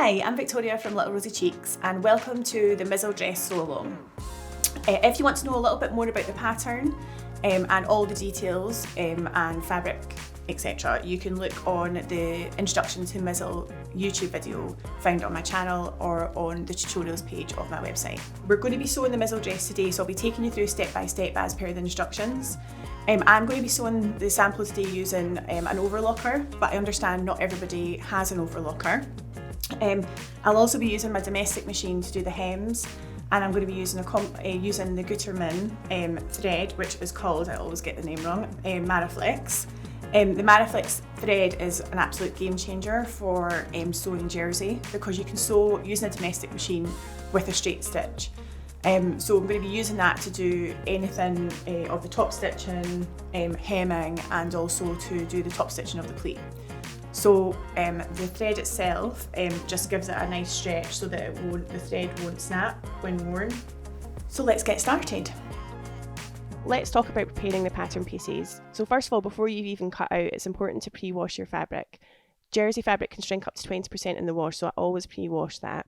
Hi, I'm Victoria from Little Rosy Cheeks and welcome to the Mizzle dress sew along. If you want to know a little bit more about the pattern and all the details and fabric etc, you can look on the introduction to Mizzle YouTube video found on my channel or on the tutorials page of my website. We're going to be sewing the Mizzle dress today, so I'll be taking you through step by step as per the instructions. I'm going to be sewing the sample today using an overlocker, but I understand not everybody has an overlocker. I'll also be using my domestic machine to do the hems, and I'm going to be using using the Gutermann thread, which is called, I always get the name wrong, Maraflex. The Maraflex thread is an absolute game changer for sewing jersey because you can sew using a domestic machine with a straight stitch. So I'm going to be using that to do anything of the top stitching, hemming, and also to do the top stitching of the pleat. So the thread itself just gives it a nice stretch so that the thread won't snap when worn. So let's get started. Let's talk about preparing the pattern pieces. So first of all, before you even cut out, it's important to pre-wash your fabric. Jersey fabric can shrink up to 20% in the wash, so I always pre-wash that.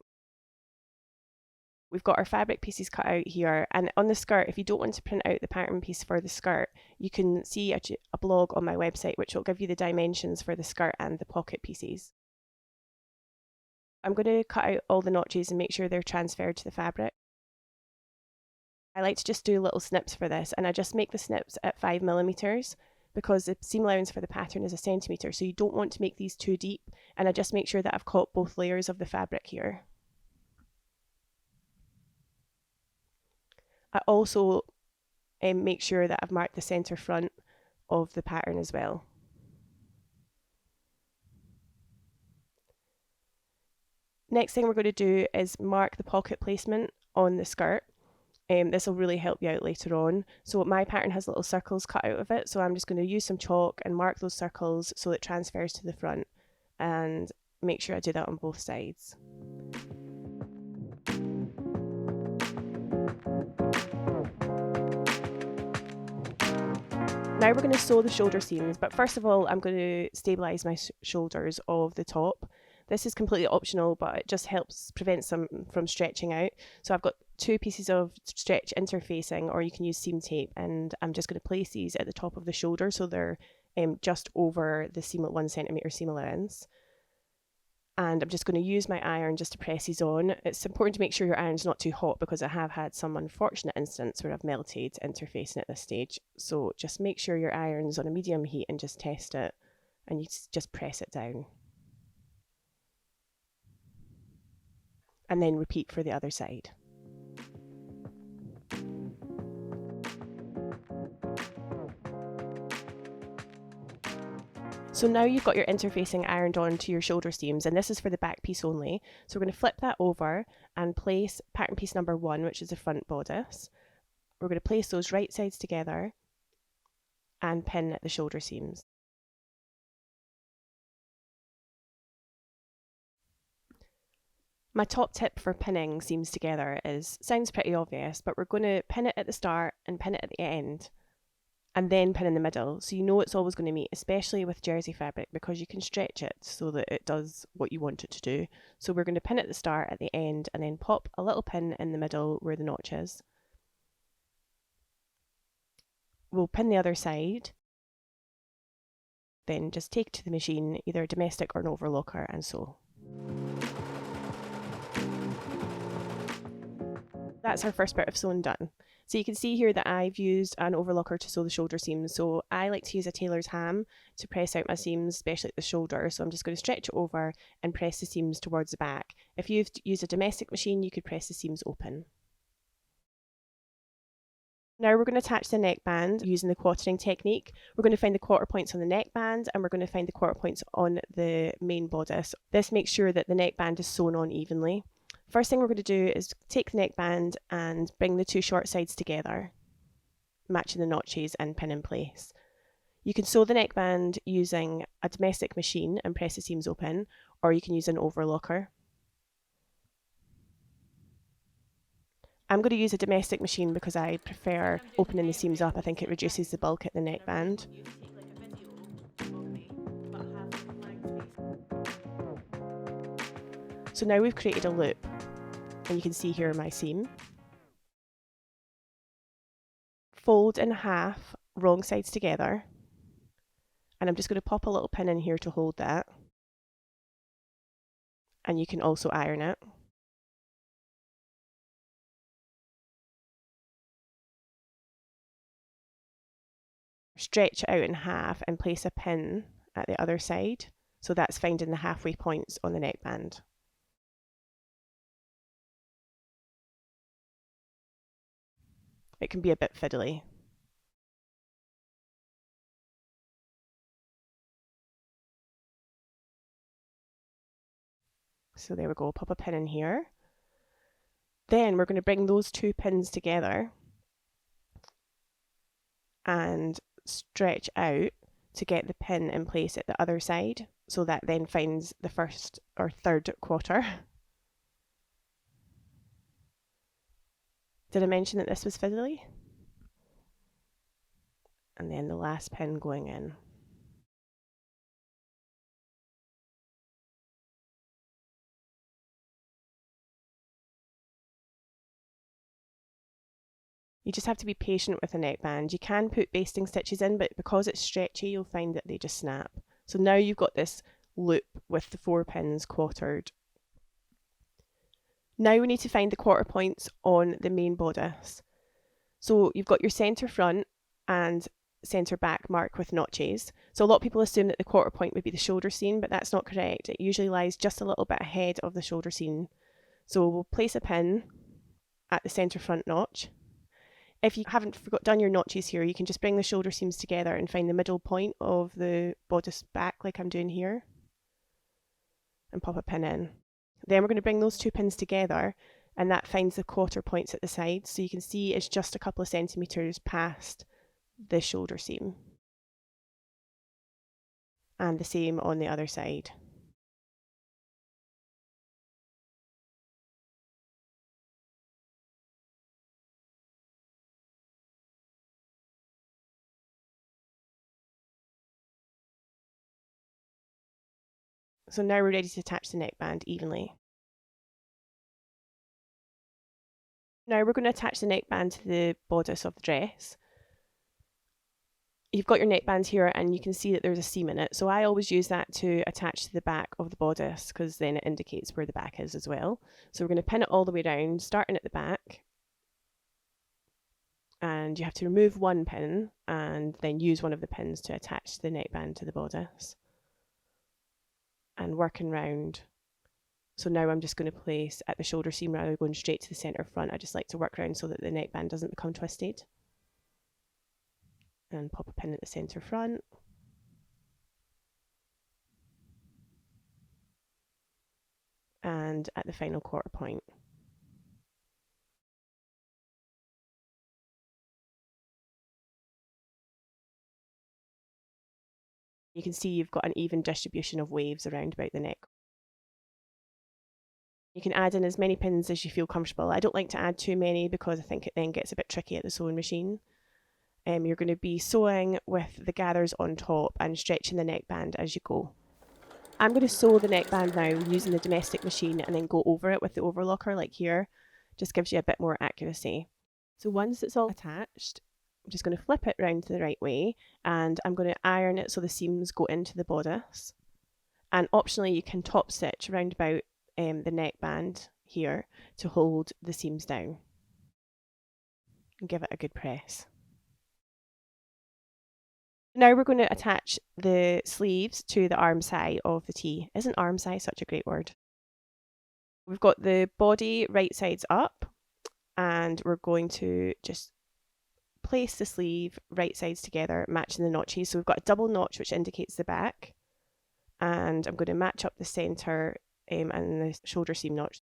We've got our fabric pieces cut out here, and on the skirt, if you don't want to print out the pattern piece for the skirt, you can see a blog on my website which will give you the dimensions for the skirt and the pocket pieces. I'm going to cut out all the notches and make sure they're transferred to the fabric. I like to just do little snips for this, and I just make the snips at 5mm because the seam allowance for the pattern is 1 centimetre, so you don't want to make these too deep, and I just make sure that I've caught both layers of the fabric here. I also make sure that I've marked the centre front of the pattern as well. Next thing we're going to do is mark the pocket placement on the skirt. This will really help you out later on. So my pattern has little circles cut out of it, so I'm just going to use some chalk and mark those circles so it transfers to the front, and make sure I do that on both sides. Now we're going to sew the shoulder seams, but first of all I'm going to stabilise my shoulders of the top. This is completely optional, but it just helps prevent some from stretching out. So I've got 2 pieces of stretch interfacing, or you can use seam tape, and I'm just going to place these at the top of the shoulder so they're just over the seam at 1 centimetre seam allowance. And I'm just going to use my iron just to press these on. It's important to make sure your iron's not too hot because I have had some unfortunate incidents where I've melted interfacing at this stage. So just make sure your iron's on a medium heat and just test it, and you just press it down. And then repeat for the other side. So now you've got your interfacing ironed on to your shoulder seams, and this is for the back piece only. So we're going to flip that over and place pattern piece number 1, which is the front bodice. We're going to place those right sides together and pin the shoulder seams. My top tip for pinning seams together sounds pretty obvious, but we're going to pin it at the start and pin it at the end, and then pin in the middle, so you know it's always going to meet, especially with jersey fabric, because you can stretch it so that it does what you want it to do. So we're going to pin at the start, at the end, and then pop a little pin in the middle where the notch is. We'll pin the other side, then just take to the machine, either a domestic or an overlocker, and sew. That's our first bit of sewing done. So you can see here that I've used an overlocker to sew the shoulder seams. So I like to use a tailor's ham to press out my seams, especially at the shoulder. So I'm just going to stretch it over and press the seams towards the back. If you've used a domestic machine, you could press the seams open. Now we're going to attach the neckband using the quartering technique. We're going to find the quarter points on the neckband, and we're going to find the quarter points on the main bodice. This makes sure that the neckband is sewn on evenly. First thing we're going to do is take the neckband and bring the 2 short sides together, matching the notches, and pin in place. You can sew the neckband using a domestic machine and press the seams open, or you can use an overlocker. I'm going to use a domestic machine because I prefer opening the seams up. I think it reduces the bulk at the neckband. So now we've created a loop, and you can see here my seam. Fold in half, wrong sides together, and I'm just going to pop a little pin in here to hold that, and you can also iron it. Stretch it out in half and place a pin at the other side, so that's finding the halfway points on the neckband. It can be a bit fiddly. So there we go, pop a pin in here. Then we're going to bring those two pins together and stretch out to get the pin in place at the other side, so that then finds the first or third quarter. Did I mention that this was fiddly? And then the last pin going in. You just have to be patient with a neckband. You can put basting stitches in, but because it's stretchy, you'll find that they just snap. So now you've got this loop with the 4 pins quartered. Now we need to find the quarter points on the main bodice. So you've got your centre front and centre back mark with notches. So a lot of people assume that the quarter point would be the shoulder seam, but that's not correct. It usually lies just a little bit ahead of the shoulder seam. So we'll place a pin at the centre front notch. If you haven't done your notches here, you can just bring the shoulder seams together and find the middle point of the bodice back like I'm doing here and pop a pin in. Then we're going to bring those 2 pins together, and that finds the quarter points at the sides. So you can see it's just a couple of centimetres past the shoulder seam. And the same on the other side. So now we're ready to attach the neckband evenly. Now we're going to attach the neckband to the bodice of the dress. You've got your neckband here and you can see that there's a seam in it. So I always use that to attach to the back of the bodice, because then it indicates where the back is as well. So we're going to pin it all the way down, starting at the back. And you have to remove one pin and then use one of the pins to attach the neckband to the bodice. And working round. So now I'm just going to place at the shoulder seam rather than going straight to the centre front. I just like to work around so that the neckband doesn't become twisted. And pop a pin at the centre front. And at the final quarter point. You can see you've got an even distribution of waves around about the neck. You can add in as many pins as you feel comfortable. I don't like to add too many because I think it then gets a bit tricky at the sewing machine. You're going to be sewing with the gathers on top and stretching the neckband as you go. I'm going to sew the neckband now using the domestic machine and then go over it with the overlocker like here. Just gives you a bit more accuracy. So once it's all attached, I'm just going to flip it round the right way and I'm going to iron it so the seams go into the bodice. And optionally you can top stitch round about the neckband here to hold the seams down. And give it a good press. Now we're going to attach the sleeves to the armscye of the tee. Isn't armscye such a great word? We've got the body right sides up and we're going to just place the sleeve right sides together, matching the notches. So we've got a double notch which indicates the back, and I'm going to match up the centre and the shoulder seam notch.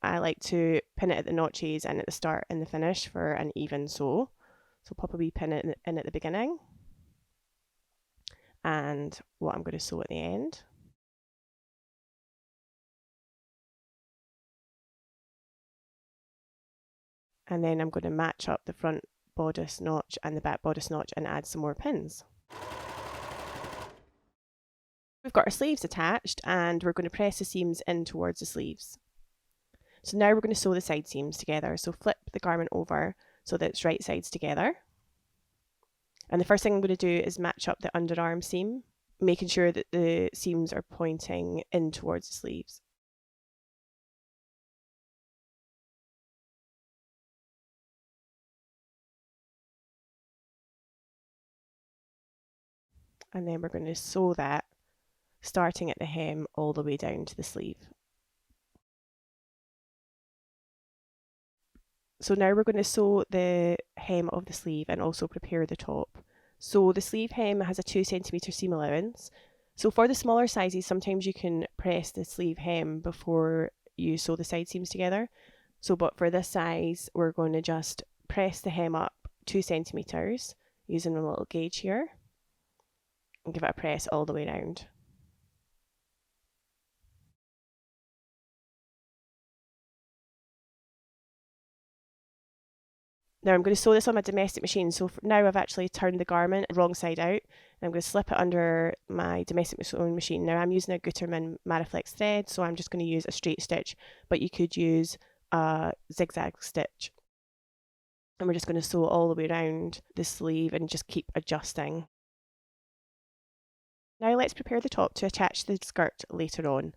I like to pin it at the notches and at the start and the finish for an even sew. So pop a wee pin in at the beginning and what I'm going to sew at the end. And then I'm going to match up the front bodice notch and the back bodice notch and add some more pins. We've got our sleeves attached and we're going to press the seams in towards the sleeves. So now we're going to sew the side seams together. So flip the garment over so that it's right sides together. And the first thing I'm going to do is match up the underarm seam, making sure that the seams are pointing in towards the sleeves. And then we're going to sew that, starting at the hem all the way down to the sleeve. So now we're going to sew the hem of the sleeve and also prepare the top. So the sleeve hem has a 2 cm seam allowance. So for the smaller sizes, sometimes you can press the sleeve hem before you sew the side seams together. But for this size, we're going to just press the hem up 2 cm using a little gauge here and give it a press all the way around. Now I'm going to sew this on my domestic machine. So now I've actually turned the garment wrong side out. And I'm going to slip it under my domestic sewing machine. Now I'm using a Gutermann Mariflex thread, so I'm just going to use a straight stitch, but you could use a zigzag stitch. And we're just going to sew all the way around the sleeve and just keep adjusting. Now let's prepare the top to attach the skirt later on.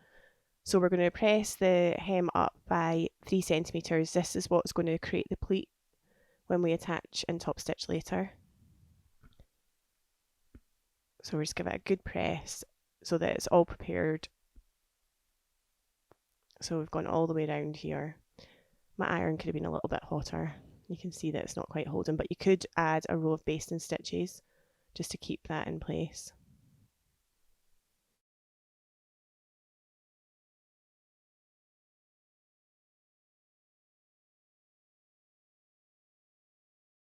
So we're going to press the hem up by 3 cm. This is what's going to create the pleat when we attach and top stitch later. So we'll just give it a good press so that it's all prepared. So we've gone all the way around here. My iron could have been a little bit hotter. You can see that it's not quite holding, but you could add a row of basting stitches just to keep that in place.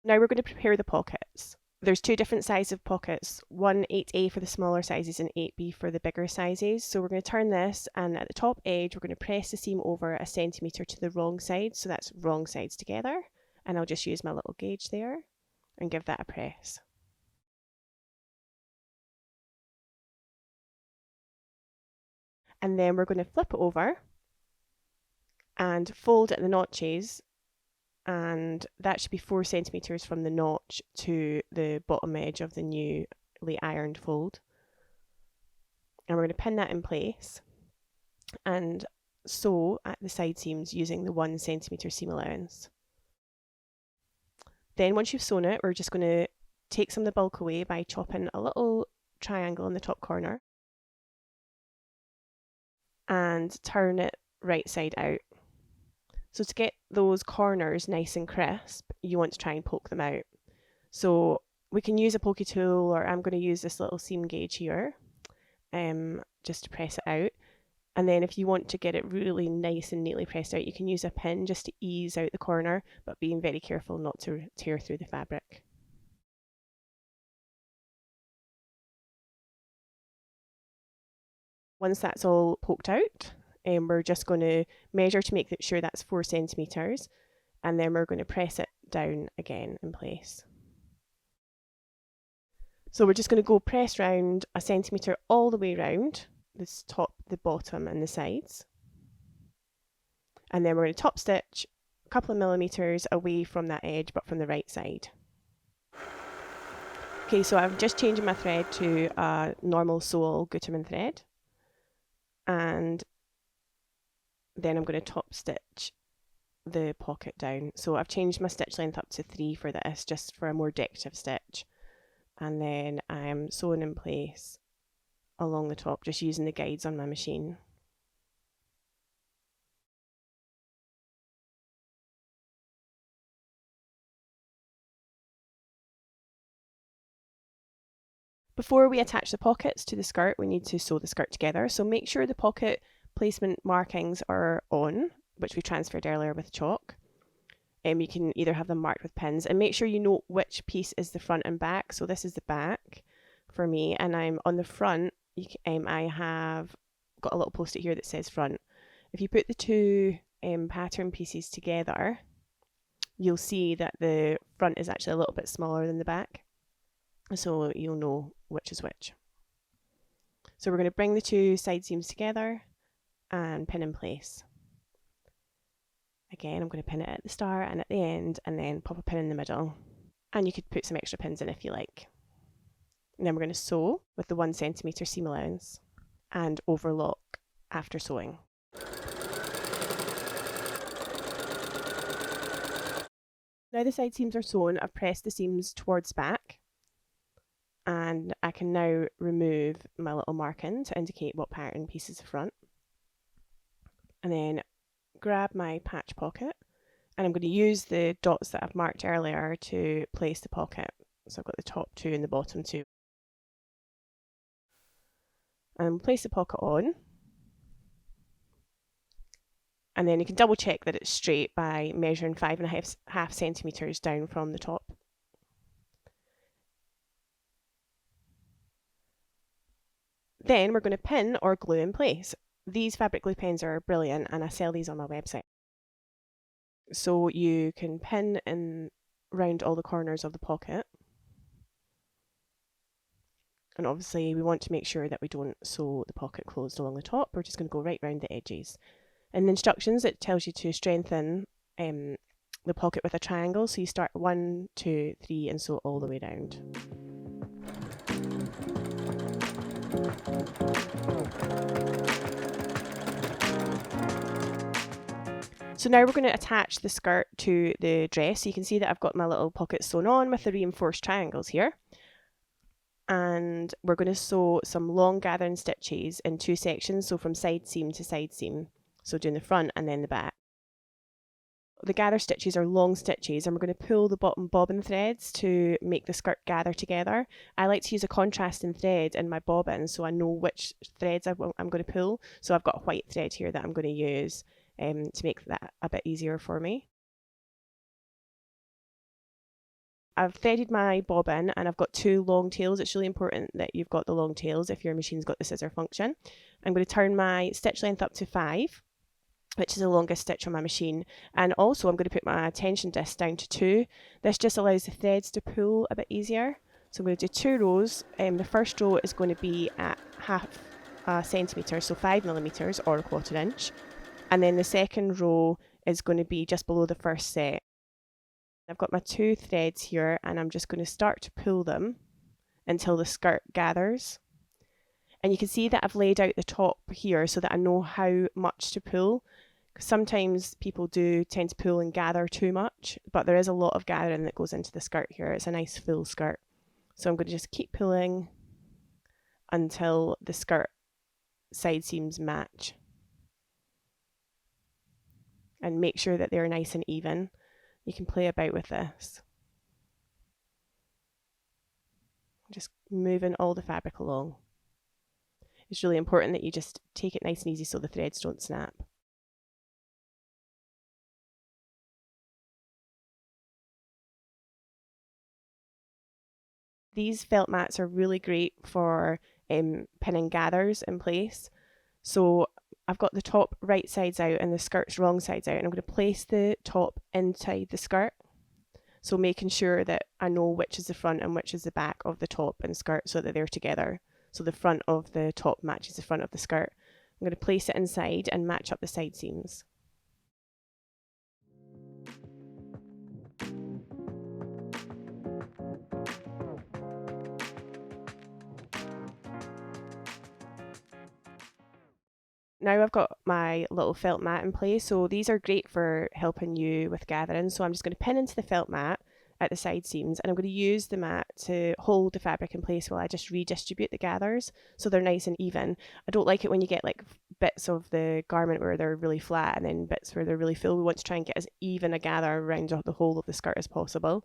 Now we're going to prepare the pockets. There's 2 different sizes of pockets, one 8A for the smaller sizes and 8B for the bigger sizes. So we're going to turn this, and at the top edge we're going to press the seam over 1 cm to the wrong side, so that's wrong sides together. And I'll just use my little gauge there and give that a press. And then we're going to flip it over and fold at the notches, and that should be 4 cm from the notch to the bottom edge of the newly ironed fold. And we're going to pin that in place and sew at the side seams using the 1 cm seam allowance. Then once you've sewn it, we're just going to take some of the bulk away by chopping a little triangle in the top corner and turn it right side out. So to get those corners nice and crisp, you want to try and poke them out. So we can use a pokey tool, or I'm going to use this little seam gauge here just to press it out. And then if you want to get it really nice and neatly pressed out, you can use a pin just to ease out the corner, but being very careful not to tear through the fabric. Once that's all poked out, we're just going to measure to make sure that's 4 cm, and then we're going to press it down again in place. So we're just going to go press round 1 cm all the way round this top, the bottom and the sides, and then we're going to top stitch a couple of millimeters away from that edge, but from the right side. Okay, so I'm just changing my thread to a normal sole Gutermann thread, and then I'm going to top stitch the pocket down. So I've changed my stitch length up to 3 for this, just for a more decorative stitch. And then I'm sewing in place along the top, just using the guides on my machine. Before we attach the pockets to the skirt, we need to sew the skirt together. So make sure the pocket placement markings are on, which we transferred earlier with chalk. You can either have them marked with pins, and make sure you know which piece is the front and back. So this is the back for me, and I'm on the front. I have got a little post-it here that says front. If you put the two pattern pieces together, you'll see that the front is actually a little bit smaller than the back, so you'll know which is which. So we're going to bring the two side seams together and pin in place. Again, I'm going to pin it at the start and at the end, and then pop a pin in the middle. And you could put some extra pins in if you like. And then we're going to sew with the 1 centimetre seam allowance and overlock after sewing. Now the side seams are sewn, I've pressed the seams towards back, and I can now remove my little marking to indicate what pattern piece is the front. And then grab my patch pocket, and I'm going to use the dots that I've marked earlier to place the pocket. So I've got the top two and the bottom two. And place the pocket on. And then you can double check that it's straight by measuring 5.5 centimetres down from the top. Then we're going to pin or glue in place. These fabric glue pens are brilliant, and I sell these on my website. So you can pin in round all the corners of the pocket. And obviously we want to make sure that we don't sew the pocket closed along the top. We're just going to go right round the edges. In the instructions, it tells you to strengthen the pocket with a triangle. So you start 1, 2, 3 and sew all the way round. So now we're going to attach the skirt to the dress. So you can see that I've got my little pocket sewn on with the reinforced triangles here. And we're going to sew some long gathering stitches in 2 sections, so from side seam to side seam. So doing the front and then the back. The gather stitches are long stitches, and we're going to pull the bottom bobbin threads to make the skirt gather together. I like to use a contrasting thread in my bobbin so I know which threads I'm going to pull. So I've got a white thread here that I'm going to use to make that a bit easier for me. I've threaded my bobbin and I've got 2 long tails. It's really important that you've got the long tails if your machine's got the scissor function. I'm going to turn my stitch length up to 5. Which is the longest stitch on my machine, and also I'm going to put my tension disc down to 2. This just allows the threads to pull a bit easier. So I'm going to do 2 rows. The first row is going to be at 0.5 centimetre, so 5 millimetres or 1/4 inch, and then the second row is going to be just below the first set. I've got my 2 threads here, and I'm just going to start to pull them until the skirt gathers. And you can see that I've laid out the top here so that I know how much to pull. Sometimes people do tend to pull and gather too much, but there is a lot of gathering that goes into the skirt here. It's a nice full skirt. So I'm going to just keep pulling until the skirt side seams match. And make sure that they're nice and even. You can play about with this. Just moving all the fabric along. It's really important that you just take it nice and easy so the threads don't snap. These felt mats are really great for pinning gathers in place. So I've got the top right sides out and the skirt's wrong sides out, and I'm going to place the top inside the skirt. So making sure that I know which is the front and which is the back of the top and skirt so that they're together. So the front of the top matches the front of the skirt. I'm going to place it inside and match up the side seams. Now I've got my little felt mat in place, so these are great for helping you with gathering. So I'm just going to pin into the felt mat at the side seams, and I'm going to use the mat to hold the fabric in place while I just redistribute the gathers so they're nice and even. I don't like it when you get like bits of the garment where they're really flat and then bits where they're really full. We want to try and get as even a gather around the whole of the skirt as possible,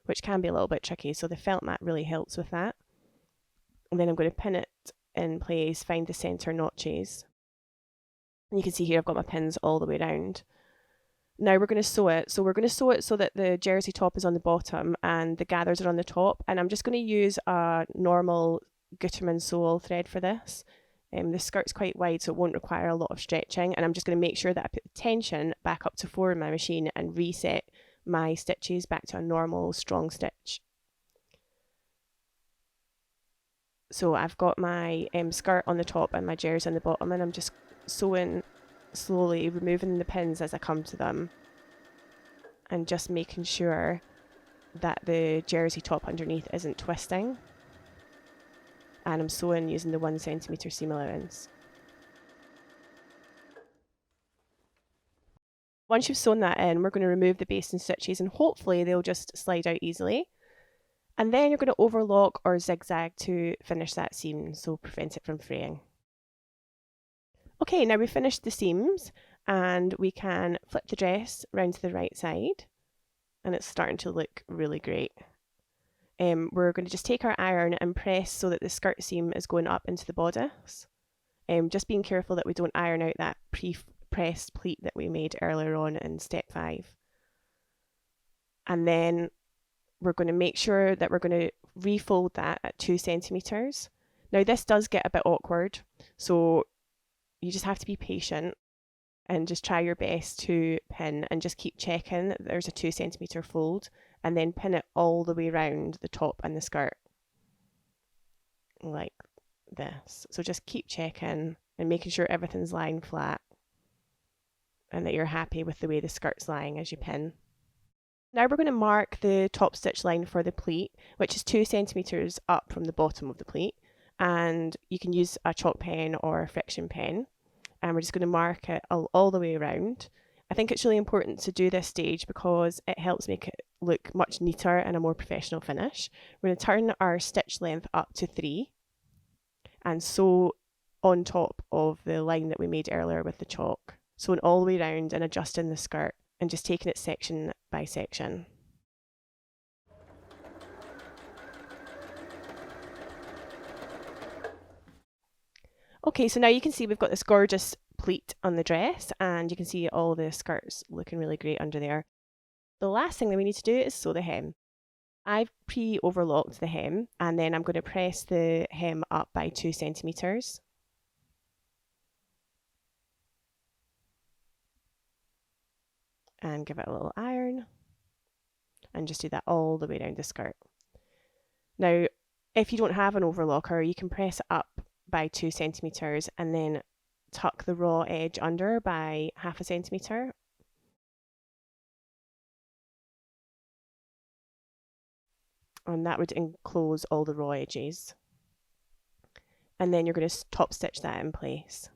which can be a little bit tricky, so the felt mat really helps with that. And then I'm going to pin it in place, find the centre notches. And you can see here I've got my pins all the way around. Now we're going to sew it. So we're going to sew it so that the jersey top is on the bottom and the gathers are on the top. And I'm just going to use a normal Gutermann sole thread for this. The skirt's quite wide, so it won't require a lot of stretching. And I'm just going to make sure that I put the tension back up to 4 in my machine and reset my stitches back to a normal strong stitch. So I've got my skirt on the top and my jersey on the bottom, and I'm just sewing slowly, removing the pins as I come to them, and just making sure that the jersey top underneath isn't twisting. And I'm sewing using the 1 centimetre seam allowance. Once you've sewn that in, we're going to remove the basting stitches, and hopefully they'll just slide out easily. And then you're going to overlock or zigzag to finish that seam, so prevent it from fraying. Okay, now we've finished the seams, and we can flip the dress round to the right side, and it's starting to look really great. We're going to just take our iron and press so that the skirt seam is going up into the bodice. Just being careful that we don't iron out that pre-pressed pleat that we made earlier on in step 5. And then we're going to make sure that we're going to refold that at 2 centimetres. Now this does get a bit awkward, so you just have to be patient and just try your best to pin, and just keep checking that there's a 2 centimetre fold, and then pin it all the way around the top and the skirt like this. So just keep checking and making sure everything's lying flat and that you're happy with the way the skirt's lying as you pin. Now we're going to mark the top stitch line for the pleat, which is 2 centimetres up from the bottom of the pleat, and you can use a chalk pen or a friction pen, and we're just going to mark it all the way around. I think it's really important to do this stage because it helps make it look much neater and a more professional finish. We're going to turn our stitch length up to 3 and sew on top of the line that we made earlier with the chalk, sewing all the way around and adjusting the skirt and just taking it section by section. Okay, so now you can see we've got this gorgeous pleat on the dress, and you can see all the skirts looking really great under there. The last thing that we need to do is sew the hem. I've pre-overlocked the hem, and then I'm going to press the hem up by 2 centimetres. And give it a little iron, and just do that all the way around the skirt. Now, if you don't have an overlocker, you can press it up by 2 centimetres and then tuck the raw edge under by 0.5 centimetre. And that would enclose all the raw edges. And then you're going to top stitch that in place.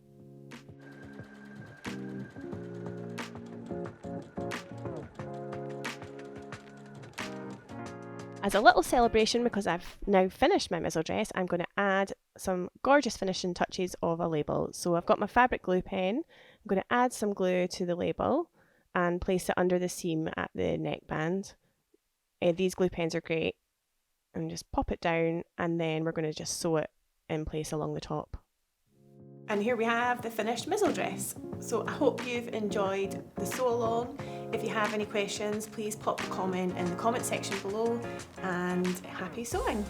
As a little celebration, because I've now finished my Mizzle dress, I'm going to add some gorgeous finishing touches of a label. So I've got my fabric glue pen. I'm going to add some glue to the label and place it under the seam at the neckband. These glue pens are great. And just pop it down, and then we're going to just sew it in place along the top. And here we have the finished Mizzle dress. So I hope you've enjoyed the sew along. If you have any questions, please pop a comment in the comment section below, and happy sewing!